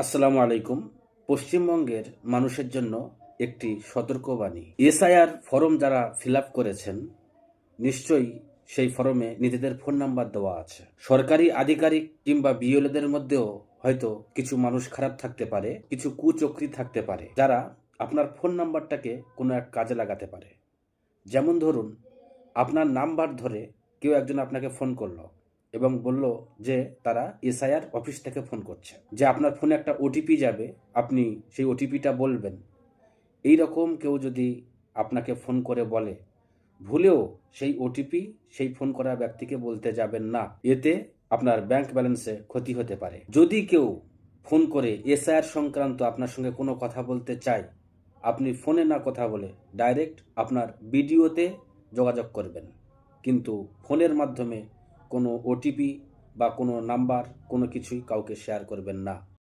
আসসালামু আলাইকুম। পশ্চিমবঙ্গের মানুষের জন্য একটি সতর্কবাণী। এসআইআর ফর্ম যারা ফিল আপ করেছেন, নিশ্চয়ই সেই ফর্মে নিজেদের ফোন নাম্বার দেওয়া আছে। সরকারি আধিকারিক কিংবা বিএলওদের মধ্যেও হয়তো কিছু মানুষ খারাপ থাকতে পারে, কিছু কুচক্রী থাকতে পারে, যারা আপনার ফোন নাম্বারটাকে কোনো এক কাজে লাগাতে পারে। যেমন ধরুন, আপনার নাম্বার ধরে কেউ একজন আপনাকে ফোন করলো এবং বলল যে তারা এসআইআর অফিস থেকে ফোন করছে, যে আপনার ফোনে একটা ওটিপি যাবে, আপনি সেই ওটিপিটা বলবেন। এই রকম কেউ যদি আপনাকে ফোন করে বলে, ভুলেও সেই ওটিপি সেই ফোন করা ব্যক্তিকে বলতে যাবেন না। এতে আপনার ব্যাংক ব্যালেন্সে ক্ষতি হতে পারে। যদি কেউ ফোন করে এসআইআর সংক্রান্ত আপনার সঙ্গে কোনো কথা বলতে চায়, আপনি ফোনে না কথা বলে ডাইরেক্ট আপনার বিডিওতে যোগাযোগ করবেন, কিন্তু ফোনের মাধ্যমে কোনো ওটিপি বা কোনো নাম্বার কোনো কিছুই কাউকে শেয়ার করবেন না।